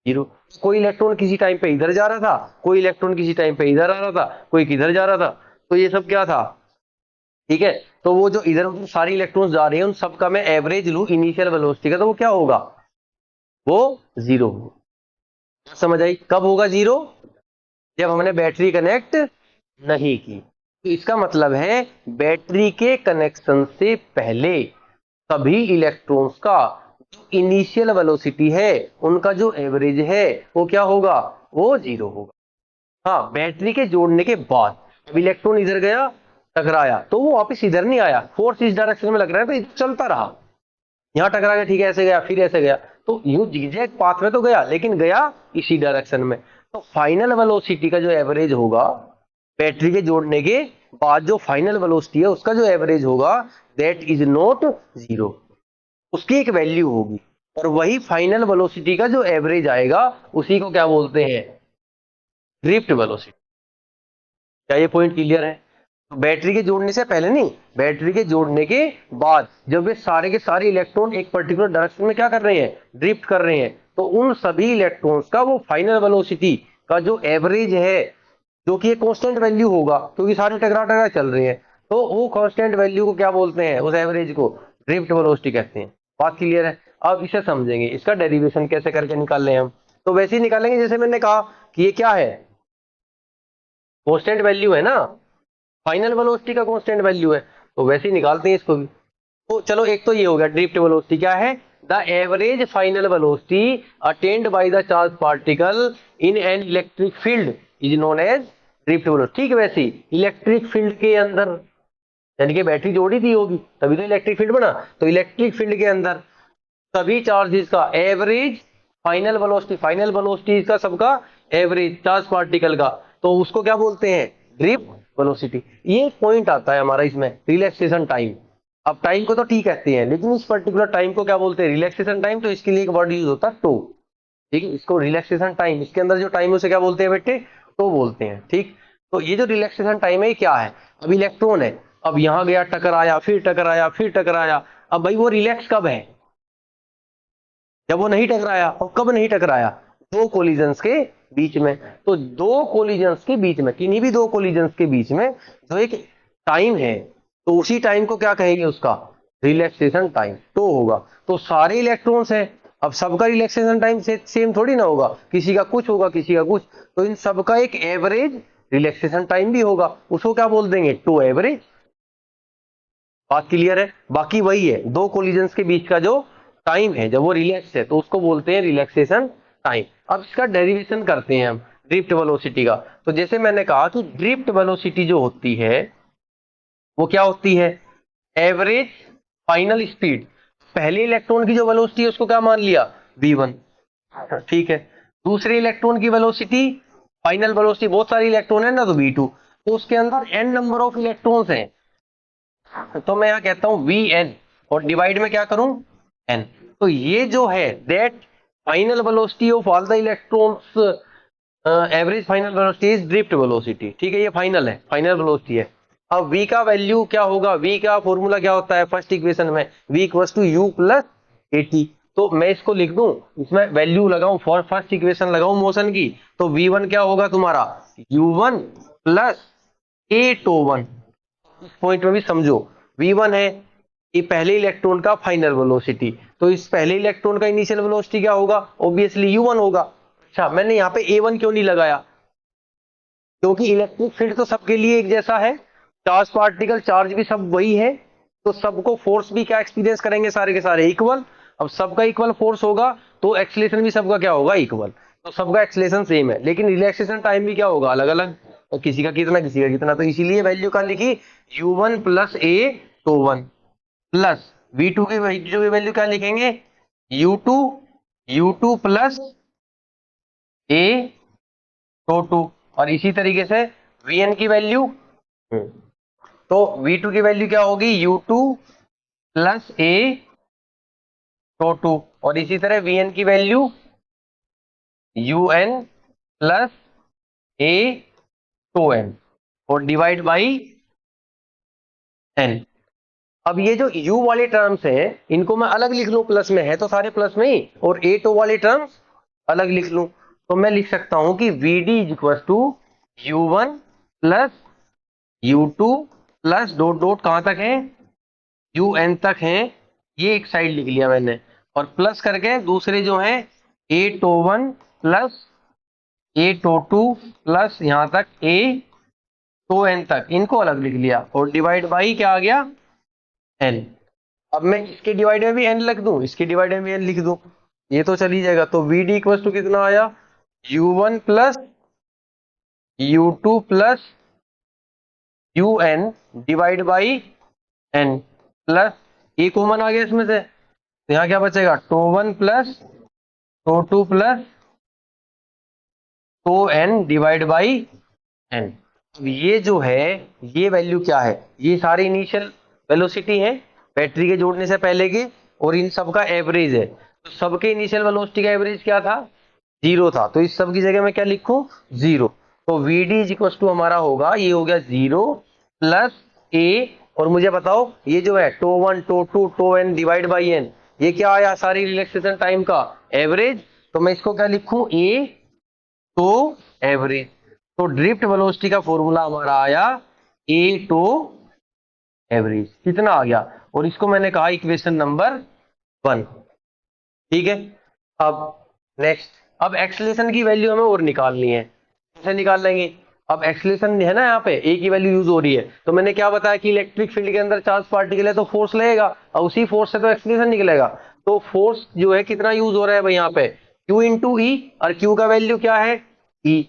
जीरो। कोई इलेक्ट्रॉन किसी टाइम पे इधर जा रहा था, कोई इलेक्ट्रॉन किसी टाइम पे इधर आ रहा था, कोई किधर जा रहा था, तो ये सब क्या था, ठीक है। तो वो जो इधर उधर सारे इलेक्ट्रॉन्स जा रहे हैं उन सबका मैं एवरेज लूं इनिशियल वेलोसिटी का, तो वो क्या होगा, वो जीरो होगा। समझ आई, कब होगा जीरो, जब हमने बैटरी कनेक्ट नहीं की। तो इसका मतलब है बैटरी के कनेक्शन से पहले सभी इलेक्ट्रॉन्स का जो इनिशियल वेलोसिटी है, उनका जो एवरेज है वो क्या होगा, वो जीरो होगा। हाँ, बैटरी के जोड़ने के बाद अब इलेक्ट्रॉन इधर गया, टकराया, तो वो वापस इधर नहीं आया, फोर्स इस डायरेक्शन में लग रहा है तो इधर चलता रहा, यहाँ टकरा गया, ठीक है, ऐसे गया, फिर ऐसे गया, तो यूं जिगजैग पाथ में तो गया, लेकिन गया इसी डायरेक्शन में। तो फाइनल वेलोसिटी का जो एवरेज होगा, बैटरी के जोड़ने के बाद जो फाइनल वेलोसिटी है उसका जो एवरेज होगा, दैट इज नॉट जीरो, उसकी एक वैल्यू होगी, और वही फाइनल वेलोसिटी का जो एवरेज आएगा उसी को क्या बोलते हैं, ड्रिफ्ट वेलोसिटी। क्या ये पॉइंट क्लियर है, तो बैटरी के जोड़ने से पहले नहीं, बैटरी के जोड़ने के बाद जब ये सारे के सारे इलेक्ट्रॉन एक पर्टिकुलर डायरेक्शन में क्या कर रहे हैं, ड्रिफ्ट कर रहे हैं, तो उन सभी इलेक्ट्रॉन्स का वो फाइनल वेलोसिटी का जो एवरेज है, जो कि एक कांस्टेंट वैल्यू होगा क्योंकि सारे टकरा टकरा चल रहे हैं, तो वो कांस्टेंट वैल्यू को क्या बोलते हैं, उस एवरेज को ड्रिफ्ट वेलोसिटी कहते हैं। बात क्लियर है, अब इसे समझेंगे, इसका डेरिवेशन कैसे करके निकाल लें हम, तो वैसे ही निकालेंगे जैसे मैंने कहा कि ये क्या है, कांस्टेंट वैल्यू है ना, फाइनल वेलोसिटी का कांस्टेंट वैल्यू है, तो वैसे ही निकालते हैं इसको भी। तो चलो, एक तो ये हो गया ड्रिफ्ट वेलोसिटी क्या है, the average final velocity attained by the charge particle in an electric field is known as drift velocity. ठीक, वैसे इलेक्ट्रिक फील्ड के अंदर, यानी कि बैटरी जोड़ी दी होगी तभी तो इलेक्ट्रिक फील्ड बना, तो इलेक्ट्रिक फील्ड के अंदर सभी चार्जेस का एवरेज फाइनल वेलोसिटी इसका सबका एवरेज चार्ज पार्टिकल का, तो उसको क्या बोलते हैं, ड्रिफ्ट वेलोसिटी। ये पॉइंट आता है हमारा इसमें, रिलैक्सेशन टाइम। अब टाइम को तो टी कहते हैं, लेकिन इस पर्टिकुलर टाइम को क्या बोलते हैं, रिलैक्सेशन टाइम, तो इसके लिए एक वर्ड यूज होता है टो। ठीक है, इसको रिलैक्सेशन टाइम, इसके अंदर जो टाइम है उसे क्या बोलते हैं बेटे, टो बोलते हैं। ठीक, तो ये जो रिलैक्सेशन टाइम है क्या है, अब इलेक्ट्रॉन है, अब यहां गया, टकराया, फिर टकराया, फिर टकराया, अब भाई वो रिलैक्स कब है, जब वो नहीं टकराया, और कब नहीं टकराया, दो कोलिजन्स के बीच में। तो दो कोलिजन्स के बीच में, किन्हीं भी दो कोलिजन्स के बीच में जो एक टाइम है, तो उसी टाइम को क्या कहेंगे, उसका रिलैक्सेशन टाइम तो होगा। तो सारे इलेक्ट्रॉन्स हैं, अब सबका रिलैक्सेशन टाइम सेम थोड़ी ना होगा, किसी का कुछ होगा किसी का कुछ, तो इन सबका एक एवरेज रिलैक्सेशन टाइम भी होगा, उसको क्या बोल देंगे, टू एवरेज। बात क्लियर है? बाकी वही है, दो कोलिजन्स के बीच का जो टाइम है जब वो रिलैक्स है तो उसको बोलते हैं रिलैक्सेशन टाइम। अब इसका डेरिवेशन करते हैं हम ड्रिफ्ट वेलोसिटी का। तो जैसे मैंने कहा कि ड्रिफ्ट वेलोसिटी जो होती है वो क्या होती है, एवरेज फाइनल स्पीड। पहले इलेक्ट्रॉन की जो वेलोसिटी है उसको क्या मान लिया, v1, ठीक है। दूसरे इलेक्ट्रॉन की वेलोसिटी, फाइनल वेलोसिटी, बहुत सारे इलेक्ट्रॉन है ना, तो v2। तो उसके अंदर n नंबर ऑफ इलेक्ट्रॉन्स हैं, तो मैं यहां कहता हूं vn, और डिवाइड में क्या करूं, n। तो ये जो है that final velocity of all the electrons, average final velocity is drift velocity, ठीक है, ये फाइनल है, फाइनल वेलोसिटी है। अब v का वैल्यू क्या होगा, v का फॉर्मूला क्या होता है फर्स्ट इक्वेशन में, v equals to u plus at। तो मैं इसको लिख दूं, इसमें वैल्यू लगाऊं, फॉर फर्स्ट इक्वेशन लगाऊं मोशन की, तो v1 क्या होगा तुम्हारा, u1 प्लस a21। इस पॉइंट में भी समझो, v1 है ये पहले इलेक्ट्रॉन का फाइनल वेलोसिटी, तो इस पहले इलेक्ट्रॉन का इनिशियल वेलोसिटी क्या होगा, ऑब्वियसली u1 होगा। अच्छा, मैंने यहाँ पे a1 क्यों नहीं लगाया, क्योंकि इलेक्ट्रिक फील्ड तो सबके लिए एक जैसा है, चार्ज पार्टिकल चार्ज भी सब वही है, तो सबको फोर्स भी क्या एक्सपीरियंस करेंगे, सारे के सारे इक्वल। अब सबका इक्वल फोर्स होगा तो एक्सीलरेशन भी सबका क्या होगा, इक्वल। तो सबका एक्सीलरेशन सेम है, लेकिन रिलैक्सेशन टाइम भी क्या होगा, अलग अलग, और किसी का कितना किसी का कितना। तो इसीलिए वैल्यू क्या लिखी, u1 plus a21 plus v2 की वैल्यू क्या लिखेंगे, u2 प्लस a22। और इसी तरीके से vn की वैल्यू, तो v2 की वैल्यू क्या होगी, u2 प्लस a22। और इसी तरह vn की वैल्यू un प्लस a2n, और डिवाइड बाई n। अब ये जो u वाले टर्म्स हैं इनको मैं अलग लिख लूं, प्लस में है तो सारे प्लस में ही, और a2 वाले टर्म्स अलग लिख लूं, तो मैं लिख सकता हूं कि vd is equal to u1 plus u2 plus dot dot कहां तक है, un तक है, ये एक साइड लिख लिया मैंने, और प्लस करके दूसरे जो है a21 प्लस a22 प्लस यहां तक a2n तक, इनको अलग लिख लिया, और डिवाइड बाई क्या आ गया, n। अब मैं इसके डिवाइड में भी n लिख दूं, इसके डिवाइड में भी n लिख दूं, ये तो चली जाएगा। तो vd इक्वल टू कितना आया, u1 plus u2 plus un divide by n, plus a common आ गया इसमें से, तो यहाँ क्या बचेगा, टो1 प्लस टो2 plus tau n divide by n। ये जो है ये वैल्यू क्या है, ये सारे इनिशियल वेलोसिटी है बैटरी के जोड़ने से पहले के, और इन सब का एवरेज है। तो सबके इनिशियल वेलोसिटी का एवरेज क्या था, 0 था, तो इस सब की जगह मैं क्या लिखूं, 0। तो vd इज इक्वल टू हमारा होगा, ये हो गया 0 प्लस a, और मुझे बताओ ये जो है टो1 टो2 tau n divide by n, ये क्या आया, सारी रिलैक्सेशन टाइम का एवरेज। तो मैं इसको क्या लिखूं, a टो एवरेज। तो ड्रिफ्ट वेलोसिटी का फॉर्मूला हमारा आया a टो एवरेज, कितना आ गया, और इसको मैंने कहा इक्वेशन नंबर 1, ठीक है। अब नेक्स्ट, अब एक्सीलरेशन की वैल्यू हमें और निकालनी है, कैसे निकाल लेंगे। अब एक्सीलरेशन है ना, यहाँ पे ए की वैल्यू यूज हो रही है, तो मैंने क्या बताया कि इलेक्ट्रिक फील्ड के अंदर चार्ज पार्टिकल है तो फोर्स लगेगा, और उसी फोर्स से तो एक्सीलरेशन निकलेगा। तो फोर्स जो है कितना यूज हो रहा है भाई यहाँ पे, Q इंटू ई, और Q का वैल्यू क्या है, E,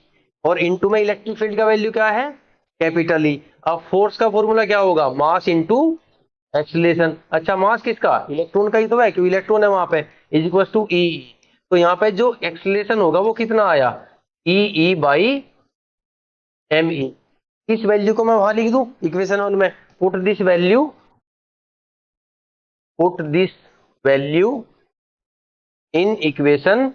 और इंटू में इलेक्ट्रिक फील्ड का वैल्यू क्या है, कैपिटल E। अब फोर्स का फॉर्मूला क्या होगा, मास इंटू एक्सीलरेशन। अच्छा, मास किसका, इलेक्ट्रॉन का ही तो है, क्योंकि इलेक्ट्रॉन है वहां पे, इज इक्वल टू ई। तो यहाँ पे जो एक्सीलरेशन होगा वो कितना आया, ई बाई एम ई। इस वैल्यू को मैं वहां लिख दूं इक्वेशन 1 में, put this value in equation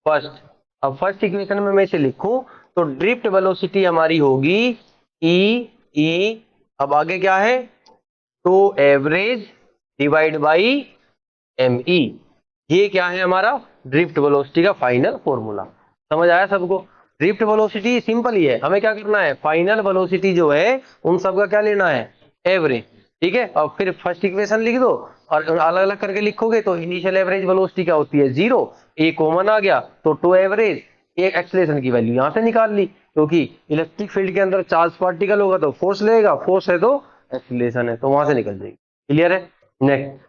first. अब फर्स्ट इक्वेशन में मैं इसे लिखूं तो ड्रिफ्ट वेलोसिटी हमारी होगी ई, अब आगे क्या है, तो average divide by m e. ये क्या है हमारा ड्रिफ्ट वेलोसिटी का फाइनल फॉर्मूला। समझ आया सबको? ड्रिफ्ट वेलोसिटी सिंपल ही है, हमें क्या करना है, फाइनल वेलोसिटी जो है उन सब का क्या लेना है, एवरेज। ठीक है, और फिर फर्स्ट इक्वेशन लिख दो और अलग अलग करके लिखोगे तो इनिशियल एवरेज वेलोसिटी क्या होती है, 0, ए कॉमन आ गया तो टू एवरेज, एक एक्सेलरेशन की वैल्यू यहां से निकाल ली, क्योंकि इलेक्ट्रिक फील्ड के अंदर चार्ज पार्टिकल होगा तो फोर्स लेगा, फोर्स है तो एक्सेलरेशन है, तो वहां से निकल जाएगी। क्लियर है? Next,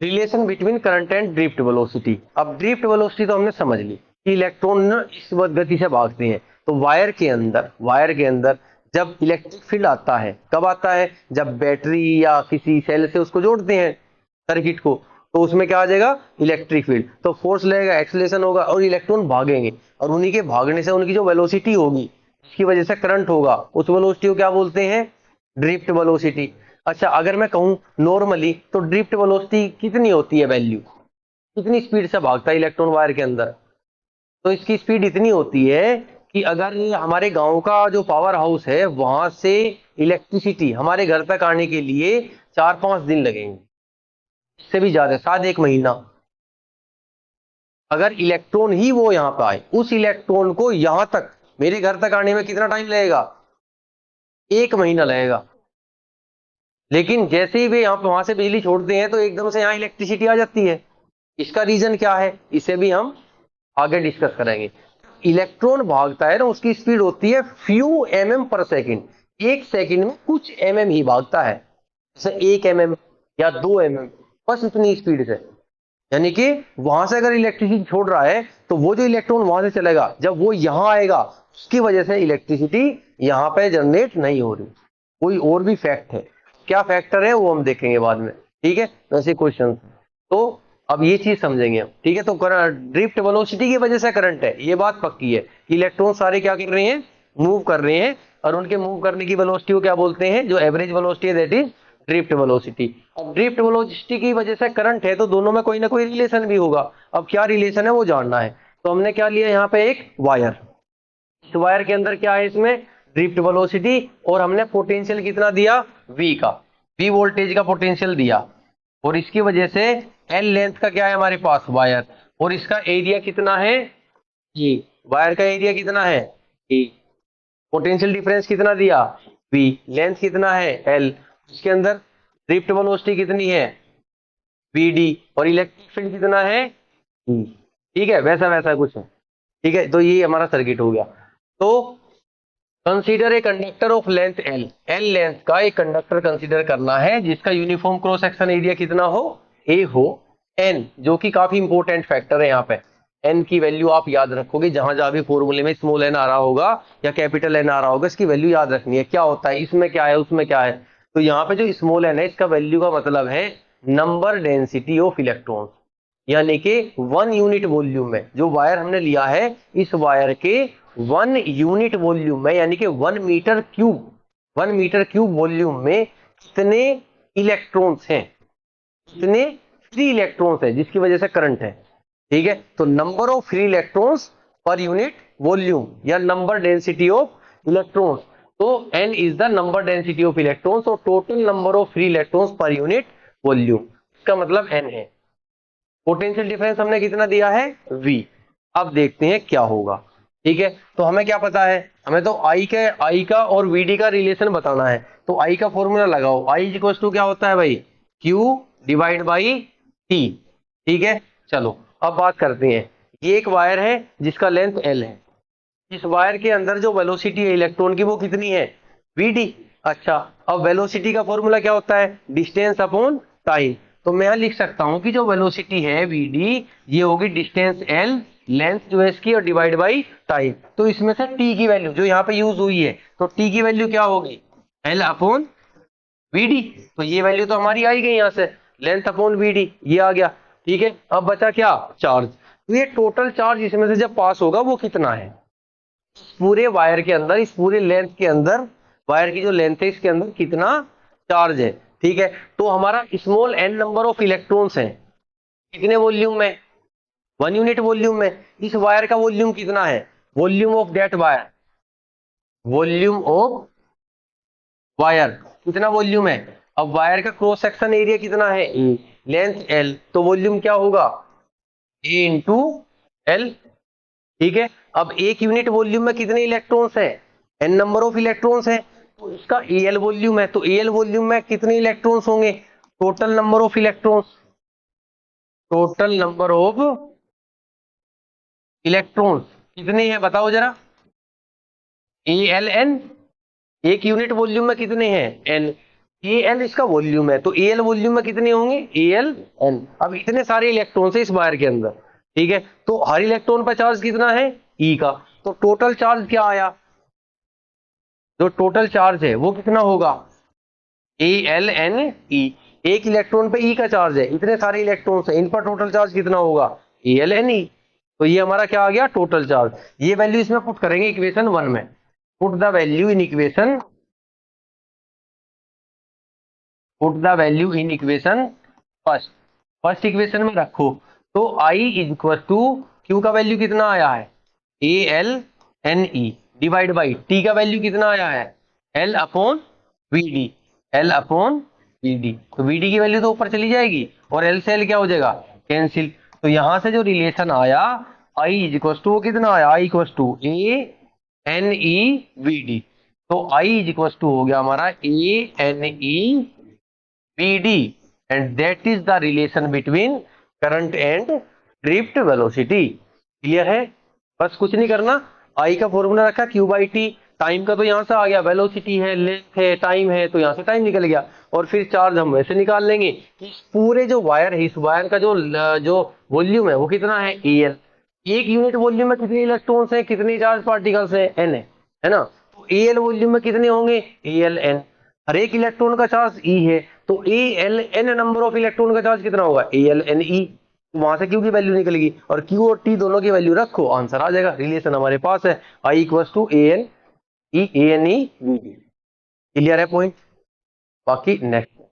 relation between current and drift velocity. अब ड्रिफ्ट वेलोसिटी तो हमने समझ ली कि इलेक्ट्रॉन इस गति से भागते हैं, तो वायर के अंदर जब इलेक्ट्रिक फील्ड आता है, कब आता है, जब बैटरी या किसी सेल से उसको जोड़ते हैं सर्किट को, तो उसमें क्या आ जाएगा, इलेक्ट्रिक फील्ड, तो फोर्स लगेगा, एक्सेलरेशन होगा और इलेक्ट्रॉन भागेंगे, और उन्हीं के भागने से उनकी जो वेलोसिटी होगी उसकी वजह से करंट होगा, उस वेलोसिटी को क्या बोलते हैं, ड्रिफ्ट वेलोसिटी। अच्छा, अगर मैं कहूं नॉर्मली तो ड्रिफ्ट वेलोसिटी कितनी होती है, वैल्यू कितनी स्पीड से भागता है इलेक्ट्रॉन वायर के अंदर, तो इसकी स्पीड इतनी होती है कि अगर हमारे गांव का जो पावर हाउस है वहां से इलेक्ट्रिसिटी हमारे घर तक आने के लिए 4-5 दिन लगेंगे, इससे भी ज्यादा, शायद 1 महीना। अगर इलेक्ट्रॉन ही वो यहाँ पे आए, उस इलेक्ट्रॉन को यहां तक मेरे घर तक आने में कितना टाइम लगेगा, 1 महीना लगेगा। लेकिन जैसे ही वे यहाँ पे वहां से बिजली छोड़ते हैं तो एकदम से यहाँ इलेक्ट्रिसिटी आ जाती है। इसका रीजन क्या है, इसे भी हम आगे डिस्कस करेंगे। इलेक्ट्रॉन भागता है ना, उसकी स्पीड होती है फ्यू mm पर सेकेंड, 1 सेकंड में कुछ ही भागता है, जैसे 1 mm या 2 mm, बस इतनी स्पीड से। यानी कि वहां से अगर इलेक्ट्रिसिटी छोड़ रहा है तो वो जो इलेक्ट्रॉन वहां से चलेगा, जब वो यहां आएगा उसकी वजह से इलेक्ट्रिसिटी यहां पे जनरेट नहीं हो रही। कोई और भी फैक्ट है, क्या फैक्टर है वो हम देखेंगे बाद में। ठीक है, ऐसे क्वेश्चन, तो अब ये चीज समझेंगे हम। ठीक है, तो ड्रिफ्ट वेलोसिटी की वजह से करंट है, ये बात पक्की है कि इलेक्ट्रॉन सारे क्या कर रहे हैं, मूव कर रहे हैं, और उनके मूव करने की वेलोसिटी को क्या बोलते हैं, जो एवरेज वेलोसिटी है, दैट इज ड्रिफ्ट वेलोसिटी। अब ड्रिफ्ट वेलोसिटी की वजह से करंट है तो दोनों में कोई ना कोई रिलेशन भी होगा। अब क्या रिलेशन है वो जानना है, तो हमने क्या लिया यहाँ पे, एक वायर, इस वायर के अंदर क्या है, इसमें ड्रिफ्ट वेलोसिटी, और हमने पोटेंशियल कितना दिया, वी का, वी वोल्टेज का पोटेंशियल दिया, और इसकी वजह से एल लेंथ का क्या है हमारे पास वायर, और इसका एरिया कितना है, जी, वायर का एरिया कितना है, ई, पोटेंशियल डिफरेंस कितना दिया, वी, लेंथ कितना है, एल, इसके अंदर ड्रिफ्ट वेलोसिटी कितनी है, वी डी, और इलेक्ट्रिक फील्ड कितना है, ई। ठीक है, वैसा वैसा कुछ है। ठीक है, तो ये हमारा सर्किट हो गया। तो consider a conductor of length L, L length का एक कंडक्टर कंसीडर करना है जिसका यूनिफॉर्म क्रॉस सेक्शन एरिया कितना हो, ए हो, एन, जो कि काफी इंपॉर्टेंट फैक्टर है यहाँ पे। एन की वैल्यू आप याद रखोगे, जहां जहां भी फॉर्मूले में स्मॉल एन आ रहा होगा या कैपिटल एन आ रहा होगा, इसकी वैल्यू याद रखनी है, क्या होता है, इसमें क्या है, उसमें क्या है। तो यहाँ पे जो स्मॉल एन है, इसका वैल्यू का मतलब है नंबर डेंसिटी ऑफ इलेक्ट्रॉन, यानी कि 1 यूनिट वॉल्यूम में जो वायर हमने लिया है, इस वायर के 1 यूनिट वॉल्यूम में, यानी कि 1 मीटर क्यूब वॉल्यूम में कितने इलेक्ट्रॉन्स हैं, कितने फ्री इलेक्ट्रॉन्स हैं, जिसकी वजह से करंट है। ठीक है, तो number of free electrons per unit volume या नंबर डेंसिटी ऑफ इलेक्ट्रॉन्स, तो n is the number density of electrons और total number of free electrons per unit volume, इसका मतलब n है। पोटेंशियल डिफरेंस हमने कितना दिया है, v। अब देखते हैं क्या होगा। ठीक है, तो हमें क्या पता है, हमें तो I का और Vd का रिलेशन बताना है, तो I का फॉर्मूला लगाओ, I इक्वल टू क्या होता है भाई, Q डिवाइड बाई T। ठीक है, चलो अब बात करते हैं, ये एक वायर है जिसका लेंथ L है, इस वायर के अंदर जो वेलोसिटी है इलेक्ट्रॉन की वो कितनी है, Vd। अच्छा, अब वेलोसिटी का फॉर्मूला क्या होता है, डिस्टेंस अपॉन टाइम, तो मैं यहां लिख सकता हूं कि जो वेलोसिटी है Vd, ये होगी डिस्टेंस L, लेंथ जो है इसकी, और डिवाइड बाई टाइम। तो इसमें से t की वैल्यू जो यहाँ पे यूज हुई है, तो t की वैल्यू क्या होगी, L अपॉन Vd, तो ये वैल्यू तो हमारी आई गई यहाँ से, लेंथ अपॉन Vd ये आ गया। ठीक है, अब बचा क्या, चार्ज, तो ये टोटल चार्ज इसमें से जब पास होगा वो कितना है, पूरे वायर के अंदर, इस पूरे लेंथ के अंदर, वायर की जो लेंथ है इसके अंदर कितना चार्ज है। ठीक है, तो हमारा small n number of electrons हैं, कितने वॉल्यूम में, 1 यूनिट वॉल्यूम में। इस वायर का वॉल्यूम कितना है, volume of that wire, volume of wire कितना वॉल्यूम है। अब वायर का क्रॉस सेक्शन एरिया कितना है, लेंथ एल, तो वॉल्यूम क्या होगा ए इंटू एल। ठीक है, अब एक यूनिट वॉल्यूम में कितने इलेक्ट्रॉन्स है, एन नंबर ऑफ इलेक्ट्रॉन्स है, तो इसका एल वॉल्यूम है, तो एल वॉल्यूम में कितने इलेक्ट्रॉन्स होंगे, total number of electrons, total number of electrons कितने हैं बताओ जरा, ए एल एन, एक यूनिट वॉल्यूम में कितने हैं एन, ए एल इसका वॉल्यूम है, तो ए एल वॉल्यूम में कितने होंगे ए एल एन। अब इतने सारे इलेक्ट्रॉन्स है इस वायर के अंदर, ठीक है, तो हर इलेक्ट्रॉन पर चार्ज कितना है ई का, तो टोटल चार्ज क्या आया, जो टोटल चार्ज है वो कितना होगा ए एल एन ई, एक इलेक्ट्रॉन पे ई का चार्ज है, इतने सारे इलेक्ट्रॉन्स है, इन पर टोटल चार्ज कितना होगा ए एल एन ई, तो ये हमारा क्या आ गया टोटल चार्ज। ये वैल्यू इसमें पुट करेंगे इक्वेशन 1 में, put the value in equation, put the value in equation first, first equation में रखो, तो I is equal to q का वैल्यू कितना आया है A l n e divide by t का वैल्यू कितना आया है l upon v d, l upon v D, तो वी डी की वैल्यू तो ऊपर चली जाएगी और एल से एल क्या हो जाएगा कैंसिल, तो यहां से जो रिलेशन आया आई इज इक्वल टू वो कितना आया I equal to A N E V D, तो आई इज इक्वल टू हो गया हमारा A N E V D, and that is the relation between current and drift velocity। Clear है, बस कुछ नहीं करना, आई का फॉर्मूला रखा क्यू बाई टी, टाइम का तो यहां से आ गया, वेलोसिटी है, लेंथ है, टाइम है, तो यहां से टाइम निकल गया, और फिर चार्ज हम वैसे निकाल लेंगे कि इस पूरे जो वायर है, इस वायर का जो वॉल्यूम है वो कितना है ए एल, एक यूनिट वॉल्यूम में कितने इलेक्ट्रॉन्स हैं, कितने चार्ज पार्टिकल्स हैं एन है ना, तो ए एल वॉल्यूम में कितने होंगे ए एल एन, हर एक इलेक्ट्रॉन का चार्ज ई है, तो A l n number of electron का चार्ज कितना होगा ए एल एन ई, वहां से क्यू की वैल्यू निकलेगी, और क्यू और टी दोनों की वैल्यू रखो आंसर आ जाएगा, रिलेशन हमारे पास है I equal to A N E V D. Clear है पॉइंट, बाकी नेक्स्ट।